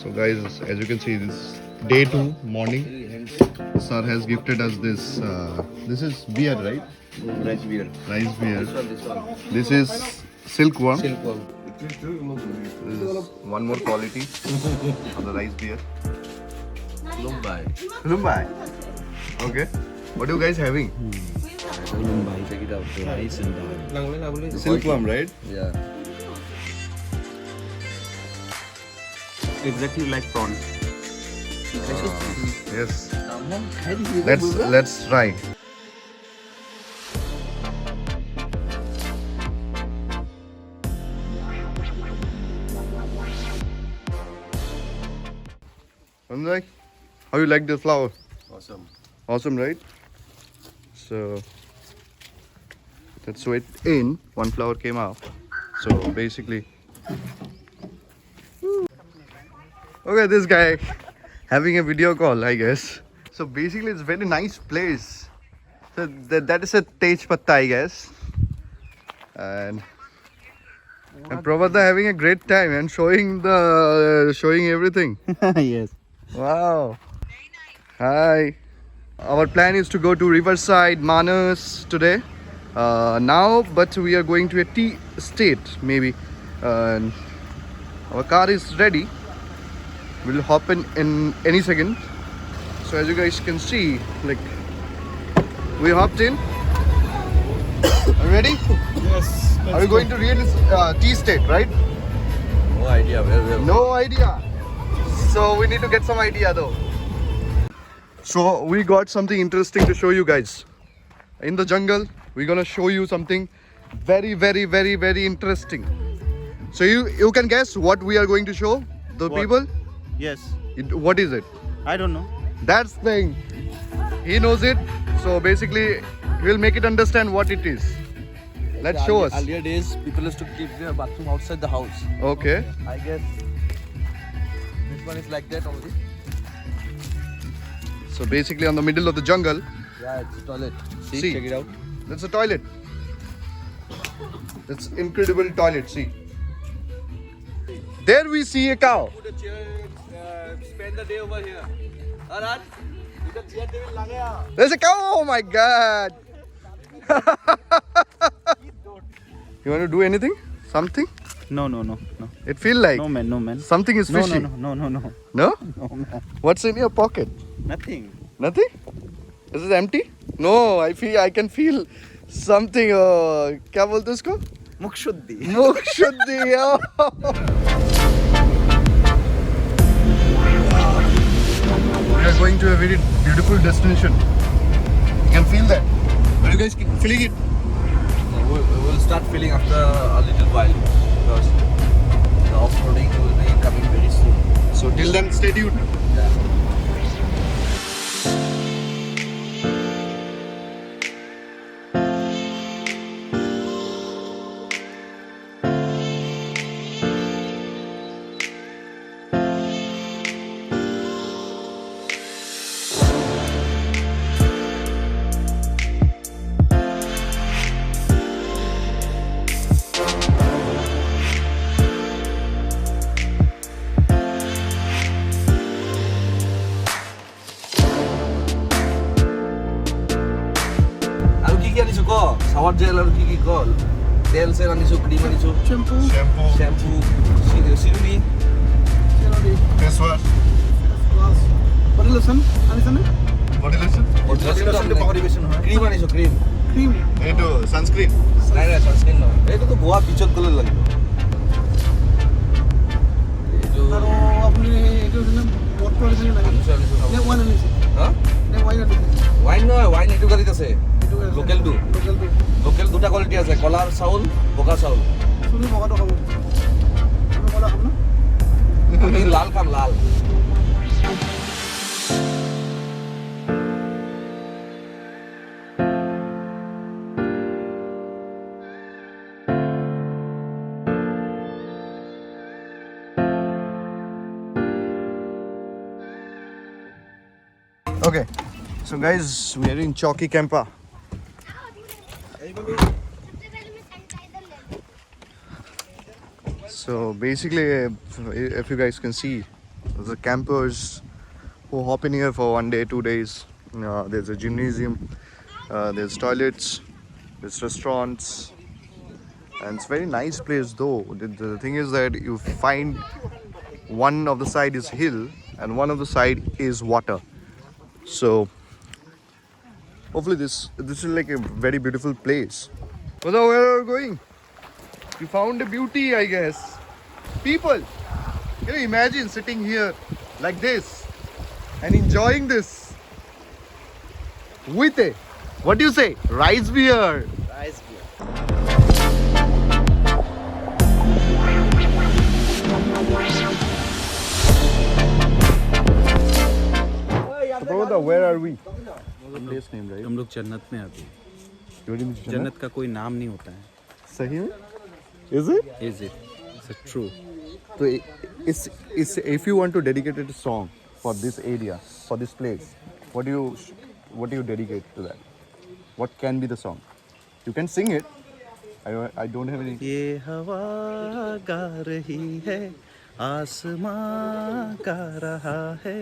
So guys, as you can see, this day 2 morning. Sir has gifted us this. This is beer, right? Rice beer. Rice beer. This one. This is silkworm. Silkworm. This is one more quality of the rice beer. Mumbai. Mumbai. Okay. What are you guys having? Mumbai. Check it out. The rice and dal. Silkworm, right? Yeah. Exactly like prawn. Yes. Let's try. Sanjay, how you like this flower? Awesome. Awesome, right? So let's wait in. One flower came out. So basically, okay, this guy having a video call, I guess. So basically, it's very nice place. So that is a Tej Patta, I guess. And Prabhata having a great time and showing everything. Yes. Wow. Hi. Our plan is to go to Riverside, Manas today. Now, but we are going to a tea estate maybe. And our car is ready. We'll hop in any second. So as you guys can see, like we hopped in. Are you ready? Yes. Are you going to real tea estate, right? No idea where we are. No idea. So we need to get some idea though. So we got something interesting to show you guys. In the jungle, we're gonna show you something very, very, very, very interesting. So you can guess what we are going to show the What? people. Yes. What is it? I don't know. That's thing. He knows it. So basically, we'll make it understand what it is. Let's show us. Earlier days, people used to keep their bathroom outside the house. Okay. I guess this one is like that only. So basically, on the middle of the jungle, Yeah, it's a toilet. See. Check it out. that's a toilet. That's incredible toilet. See. There we see a cow. Put a chair, spend the day over here. Alright? You can chair they will lagaya. There's a cow. Oh my God. You want to do anything? Something? No. It feel like No man. something is No, fishy. no. No? No man. What's in your pocket? Nothing. Nothing? Is it empty? No, I can feel something. क्या बोलते उसको? मुख शुद्धि. मुख शुद्धि. We are going to a very beautiful destination. You can feel that. Are you guys feeling it? We will start feeling after a little while because the off-roading will be coming very soon. So till then, stay tuned. Yeah. আৰু কি কি আনিছো ক শাৱাৰ jail আৰু কি call তেল চেল আনিছো ক্ৰীম আনিছো Shampoo. শ্যাম্পু চিৰুলি Face wash. Body lotion. আনিছানে? Body lotion. body lotion হয়. ক্ৰীম আনিছো ক্ৰীম Cream. এইটো sunscreen. নাই নাই ছানস্ক্ৰীন নহয় এইটোতো গোৱা পিছত গ'লে লাগিব এইটো আৰু আপুনি এইটো বটল আনিছে লাগে. আনিছো আনিছো নে ওয়ান আনিছে? হা নে ওয়াইন আনিছে? ৱাইন নহয় ৱাইন এইটো গাড়ীত আছে এইটো আছে. লোকেলটো লোকেলটো. লোকেল দুটা কোৱালিটি আছে কলাৰ চাউল বগা চাউল চুলি বগাটো খাব. আমি কলা খাম না? আমি লাল খাম লাল Okay. So guys, we are in Chowki Campa. So basically, if you guys can see, the campers who hop in here for 1 day, 2 days. There's a gymnasium, there's toilets, there's restaurants, and it's a very nice place though. The thing is that you find one of the side is hill and one of the side is water. So hopefully this is like a very beautiful place. Where are you going? You found a beauty, I guess. People, can you imagine sitting here like this and enjoying this with a, what do you say, rice beer? Rice beer. So, where are we? Place name, right? हम लोग जन्नत में अभी जन्नत का कोई नाम नहीं होता है सही में? Is it? Is it it's true So it's if you want to dedicate a song for this area, for this place, what do you dedicate to that? What can be the song? You can sing it. I don't have any. ये हवा गा रही है आसमां गा रहा है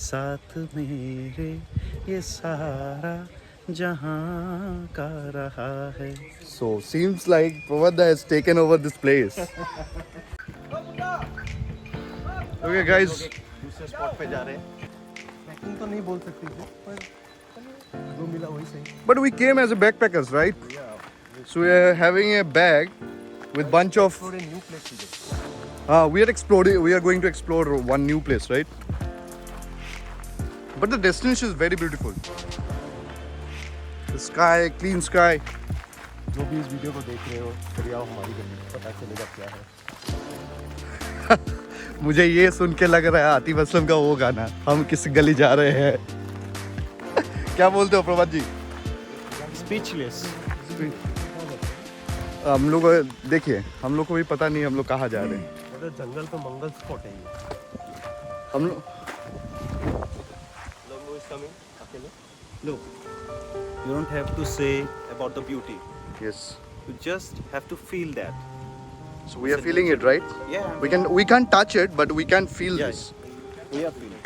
साथ मेरे ये सारा जहां गा रहा है So seems like Pravada has taken over this place. Okay, guys. दूसरे स्पॉट पे जा रहे हैं. पैकिंग तो नहीं बोल सकती थी, पर जो मिला वही सही. But we came as a backpackers, right? So we are having a bag with bunch of. थोड़े new place today. We are exploring. We are going to explore one new place, right? But the destination is very beautiful. The sky, clean sky. जो भी इस video को देख रहे हो, करिए आओ हमारी गली, पता चलेगा क्या है. मुझे ये सुन के लग रहा है आतिफ असलम का वो गाना, हम किस गली जा रहे हैं. क्या बोलते हो प्रभात जी? स्पीचलेस. हम लोग देखिए, हम लोग को भी पता नहीं हम लोग कहाँ जा रहे हैं. जंगल तो मंगल स्पॉट है ये. हम लोग Lambo is coming, अकेले. Look, you don't have to say about the beauty. yes. You just have to feel that. So we are feeling it, right? Yeah. We can't touch it, but we can feel Yeah. this. We are feeling.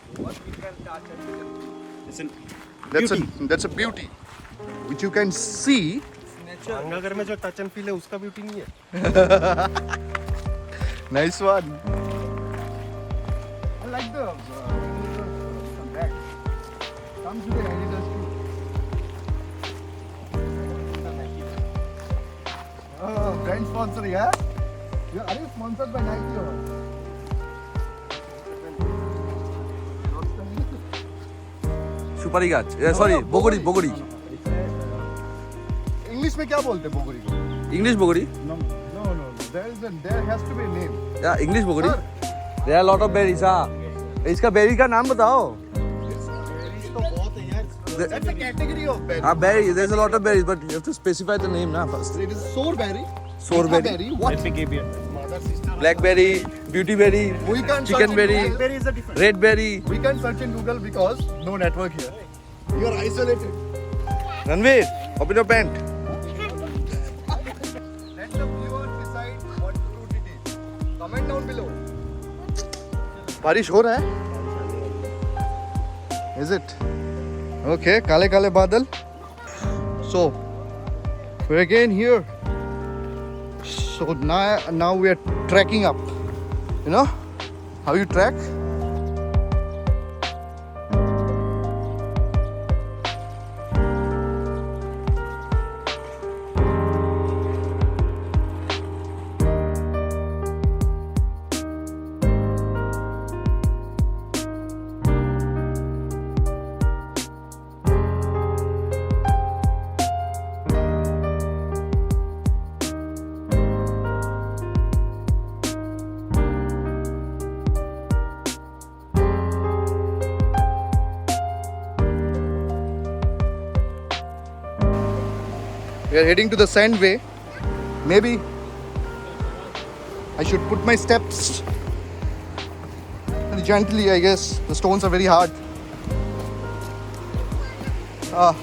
It's an That's a beauty which you can see. गंगागर में जो touch and feel है उसका beauty नहीं है. Nice one. I like the bag. Comes with the Adidas too. Brand sponsor, yeah? Are you sponsored by Nike or? सुपारी गाछ sorry बोगड़ी बोगड़ी English में क्या बोलते हैं बोगरी को? इंग्लिश बोगड़ी No. There has to be a name. या इंग्लिश बोगड़ी there are lot of berries इसका बेरी का नाम बताओ. That's a category of berry. berry there's a lot of berries but you have to specify the name na first. It is sourberry. Sourberry. What? Blackberry, beautyberry, We can't search chicken in berry, Google. Berry is a different. red berry. We can't search in Google because no network here. You are isolated. Ranveer, open your pant. Let the viewers decide what fruit it is. Comment down below. बारिश हो रहा है? Is it? Okay, काले काले बादल. So, we're again here. So now we are trekking up. You know how you trek? We are heading to the sand way. Maybe I should put my steps very gently, I guess. The stones are very hard. So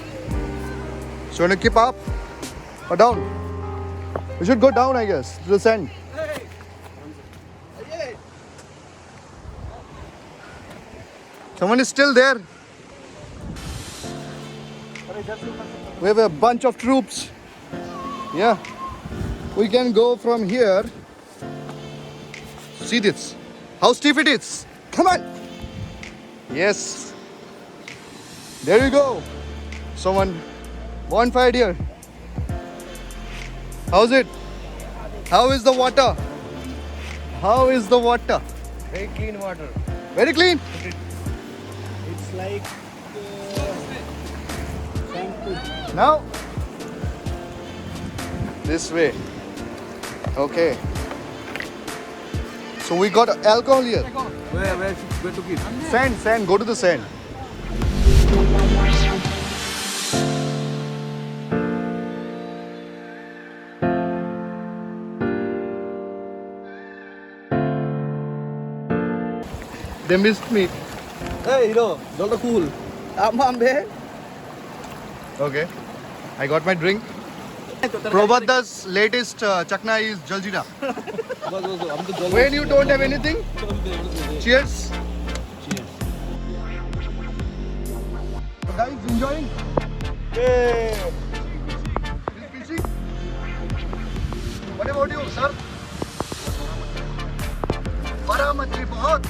you want to keep up or down? We should go down, I guess, to the sand. Someone is still there. We have a bunch of troops. Yeah. We can go from here. See this. How steep it is. Come on. Yes. There you go. Someone bonfire here. How's it? How is the water? How is the water? Very clean water. Very clean. It's like Now this way. Okay. So we got alcohol here. Where to keep? Sand. Go to the sand. They missed me. Hey, hero, jolta cool. I'm there. Okay. I got my drink. Prabhada's latest chakna is Jaljeera. When you don't have anything, cheers. So guys, enjoying? Yay! Fishing? What about you, sir? बड़ा मछली बहुत,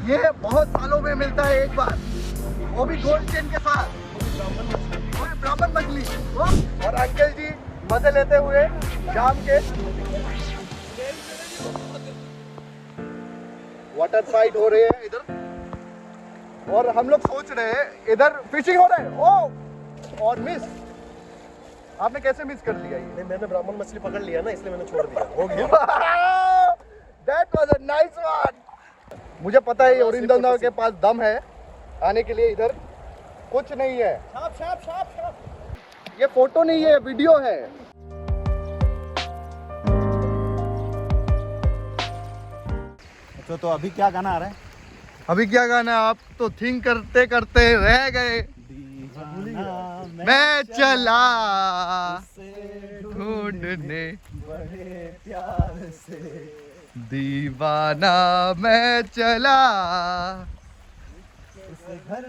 ये बहुत सालों में मिलता है एक बार, वो भी गोल्ड चेन के साथ, वो ब्राह्मण मछली। और अंकल जी मजे लेते हुए शाम के वाटर फाइट हो रहे हैं इधर, और हम लोग सोच रहे हैं इधर फिशिंग हो रहा है। ओ और मिस, आपने कैसे मिस कर लिया ये? मैंने ब्राह्मण मछली पकड़ लिया ना, इसलिए मैंने छोड़ दिया। हो गया। That was a nice one. मुझे पता है ओरिंदल के पास दम है आने के लिए, इधर कुछ नहीं है। ये फोटो नहीं है, वीडियो है। तो अभी क्या गाना आ रहा है? अभी क्या गाना है? आप तो थिंक करते करते रह गए। मैं चला ढूंढने प्यार से दीवाना, मैं चला उस घर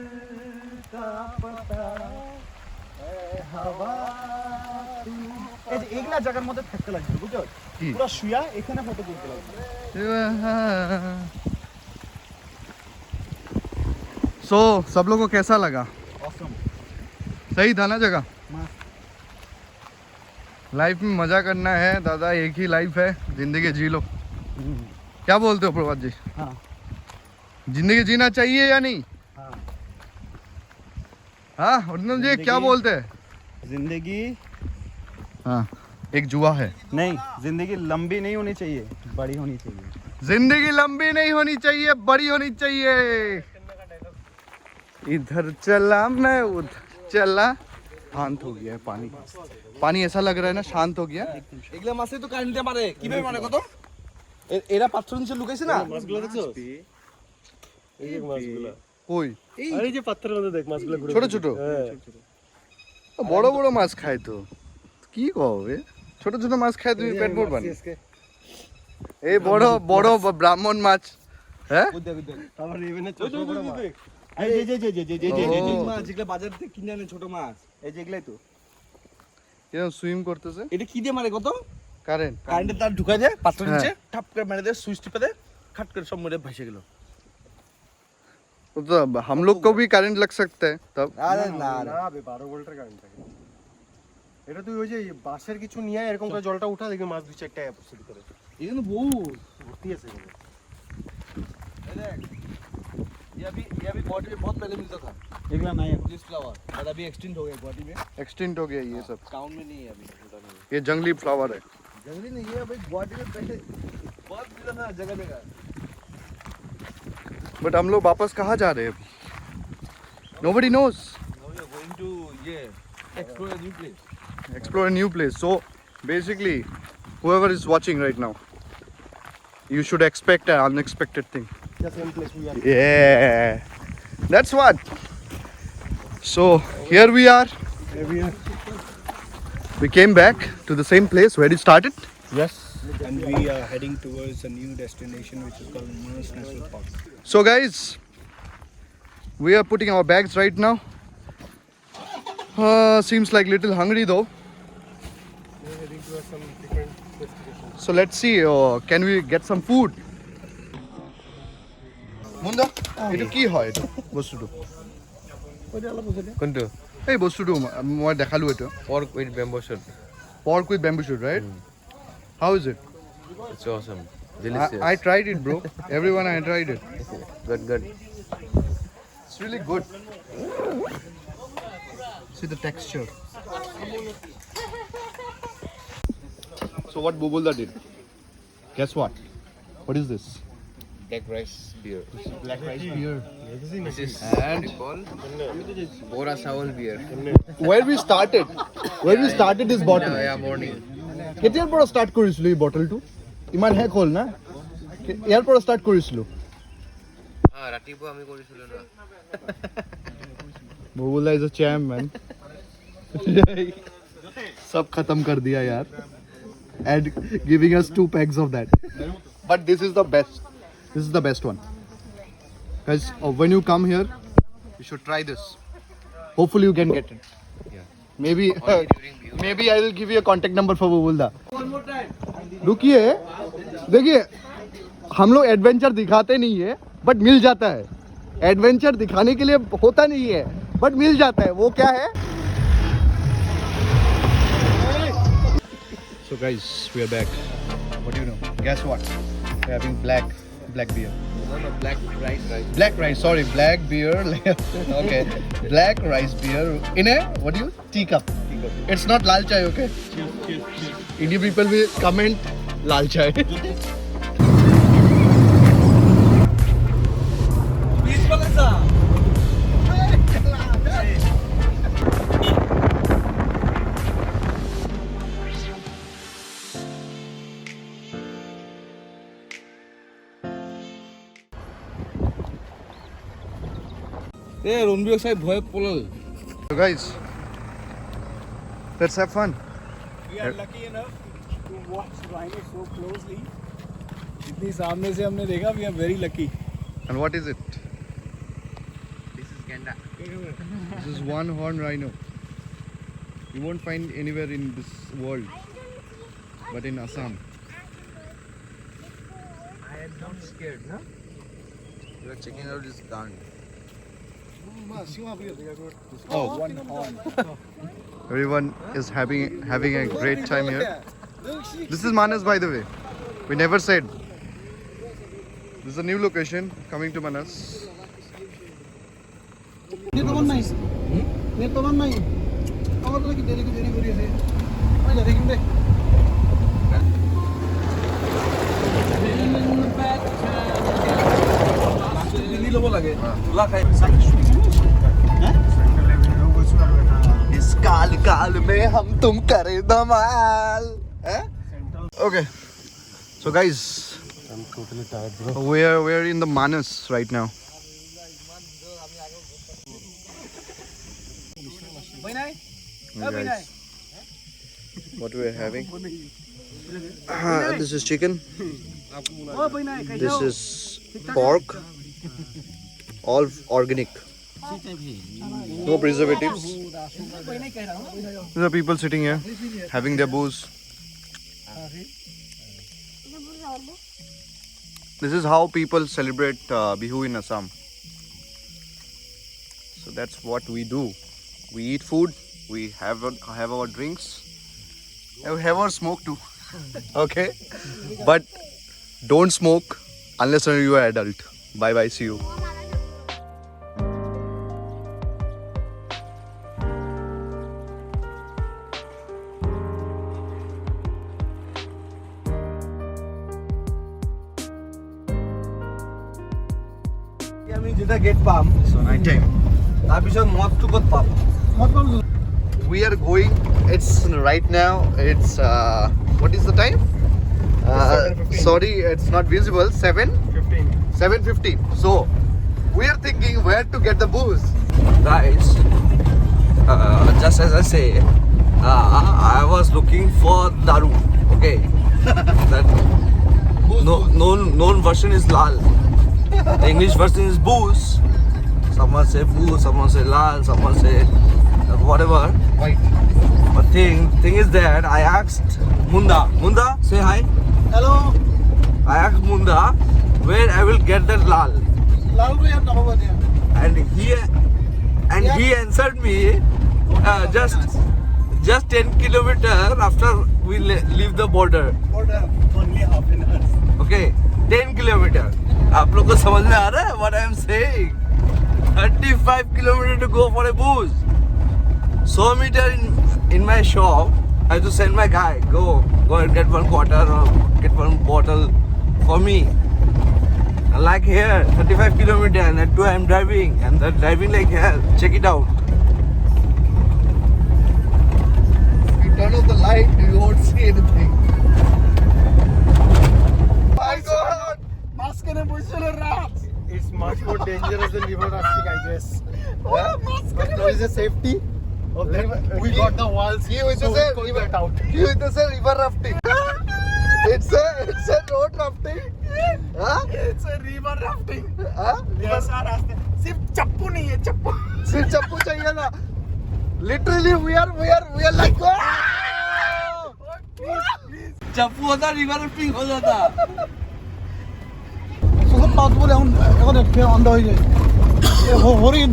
का पता है हवा। এইগলা জায়গার মধ্যে থাকতে লাগবে, বুঝছো? পুরো শুয়া এখানে ফটো তুলতে লাগবে। सो सब लोगों को कैसा लगा? ऑसम, सही था ना जगह? मस्त। लाइफ में मजा करना है दादा, एक ही लाइफ है, जिंदगी जी लो। क्या बोलते हो प्रभात जी? हाँ जिंदगी जीना चाहिए या नहीं? हाँ, हाँ अर्जुन जी क्या बोलते हैं? जिंदगी हाँ, एक जुआ है। नहीं, जिंदगी लंबी नहीं होनी चाहिए, बड़ी होनी चाहिए। जिंदगी लंबी नहीं होनी चाहिए, बड़ी होनी चाहिए। इधर चला मैं उधर चला। शांत हो गया है पानी, पानी ऐसा लग रहा है ना शांत हो गया। এগুলা মাছে তো কারেন্টে মারে, কিভাবে মারে কত? এরা পাথর নিচে লুকাইছে না? মাছগুলো দেখছো? এই যে মাছগুলো। কই? আরে এই যে পাথরের মধ্যে দেখ মাছগুলো ঘুরে। ছোট ছোট? বড় বড় মাছ খায় তো। কি কবে? ছোট ছোট মাছ খায় তুমি পেট ভরবান? এই বড় বড় ব্রাহ্মণ মাছ। হ্যাঁ? আমার ইভেনে ছোট বড় মাছ। এই যে যে যে যে যে যে ও। মাছ যেগুলা বাজার থেকে কিনে আনে ছোট মাছ। এই যেগুলাই তো। কিরকম সুইম করতেছে? এটা কি দিয়ে মারে কত? কারেন্ট। কারেন্টে তার ঢুকাই দেয় পাথর হ্যাঁ। নিচে, ঠাপ করে মেরে দেয়, সুইচ টিপে দেয়, খাট করে সব মরে ভেসে গেল। तो हम लोग को भी करंट लग सकता है तब। আরে না না বে 12 ভোল্টের কারেন্ট থাকে। এটা তুই ওই যে বাঁশের কিছু নিয়ে এরকম করে জলটা উঠা দেখবি মাছ দুই চারটা শুরু করে। এখানে বহুত ভর্তি আছে এখানে। ये देख, ये अभी बॉडी में बहुत पहले मिलता था এগুলা নাই এখন। दिस फ्लावर, और अभी एक्सटिंक्ट हो गया बॉडी में, एक्सटिंक्ट हो गया ये सब। टाउन में नहीं है अभी, पता नहीं। ये जंगली फ्लावर है। जंगली नहीं है भाई, बॉडी में पहले बहुत मिलता था जगह जगह। बट हम लोग वापस कहाँ जा रहे हैं अभी? Nobody knows. Now we are going to explore a new place. Explore a new place. So basically, whoever is watching right now, you should expect an unexpected thing. The same place we are. Yeah, that's what. So here we are. We came back to the same place where it started. Yes. And we are heading towards a new destination which is called Manas National Park. So guys, We are putting our bags right now. Seems like little hungry though. We are heading towards some different destinations. So let's see. Can we get some food? Munda, etu ki hoy etu bostutu? Kuntu? Hey, bostutu moi dekhalu etu. Pork with bamboo shoot. Pork with bamboo shoot, right? How is it? It's awesome. Delicious. I tried it, bro. Everyone, I tried it. Good. It's really good. See the texture. So what Bubulda did? Guess what? What is this? Black rice beer. Black rice beer. This is And Bora Saul beer. where we started this bottle. Yeah, morning. কেতিয়াৰ পৰা start কৰিছিলো এই বটলটো ইমান হেক হ'ল না ইয়াৰ পৰা start কৰিছিলো ৰাতিপুৱা আমি কৰিছিলো না Bubulda is a champ, man. सब खत्म कर दिया यार and giving us 2 packs of that. But this is the best. This is the best one. Guys, when you come here, you should try this. Hopefully you can get it. Yeah. Maybe maybe I will give you a contact number for Bubulda. One more time. रुकिए देखिए हम लोग adventure दिखाते नहीं है but मिल जाता है adventure दिखाने के लिए होता नहीं है बट मिल जाता है वो क्या है So guys, we are back. What do you know? Guess what? We're having black beer. No, black rice. Black rice, sorry, black beer. Okay. Black rice beer in a what do you? Teacup. It's not lal chai, okay? Indian people will comment lal chai. Ranbir সাহেব ভয়ে পড়ল So guys, let's have fun. We are lucky enough to watch rhino so closely. इतनी सामने से हमने देखा. We are very lucky. And what is it? This is Ganda. This is one horn rhino. You won't find anywhere in this world, but in Assam. I am not scared, no? You are checking out this gun. Oh, One horn. everyone is having a great time here. This is Manas, by the way. We never said. This is a new location coming to Manas. ল'ব লাগে তোলা খাই इस काल काल में हम तुम करे धमाल. Okay. So guys, I'm totally tired, bro. we're in the Manas right now. Guys, what we're having? This is chicken. This is pork. All organic. No preservatives. These are people sitting here having their booze. This is how people celebrate Bihu in Assam. So that's what we do. We eat food, we have our drinks, and we have our smoke too. Okay? But don't smoke unless you are adult. Bye bye, see you. আমি যেটা gate পাম So night time. তাৰপিছত মদটো ক'ত পাম We are going. It's right now. It's what is the time? 7:15. Sorry, it's not visible. 15. 7:15. So we are thinking where to get the booze. guys just as I say I was looking for daru okay that known version is lal the English version is booze so Someone say blue, someone say lal, someone say whatever. White. But thing is that I asked Munda, say hi. Hello. I asked Munda where I will get that lal, Lal bhai aap number diya. and he answered me just 10 kilometer after we leave the border. Only half an hour. Okay, 10 kilometer. आप लोग को समझ में आ रहा है what I am saying? 35 kilometer to go for a booze. 100 meter in my shop. I have to send my guy. Go and get one quarter or get one bottle for me. Like here, 35 kilometer, and that too I am driving, and that driving like hell. Check it out. If you turn off the light, you won't see anything. My God! Mask and position rats. It's much more dangerous than river rafting, I guess. Oh, mask. But there is a safety of that. We got the walls. He was so just we a got that out. He was just a river rafting. It's a road rafting. Huh? It's a river rafting. Huh? River सा रास्ते. सिर्फ चप्पू नहीं है चप्पू. सिर्फ चप्पू चाहिए ना. Literally, we are like. चप्पू होता रिवर राफ्टिंग हो जाता. सब पास बोले हम এখন ফের অন্ধ হয়ে যায়. হরিণ.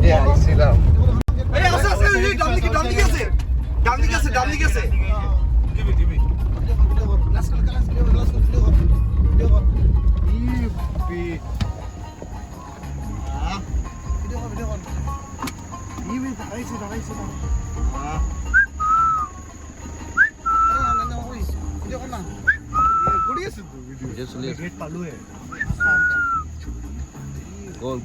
Yeah, I see now. Hey, ऐसे डालनी कैसे? Give me. गेट चालू है. गोल.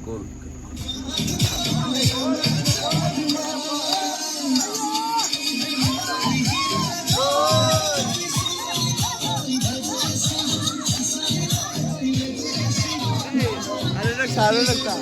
अरे लगता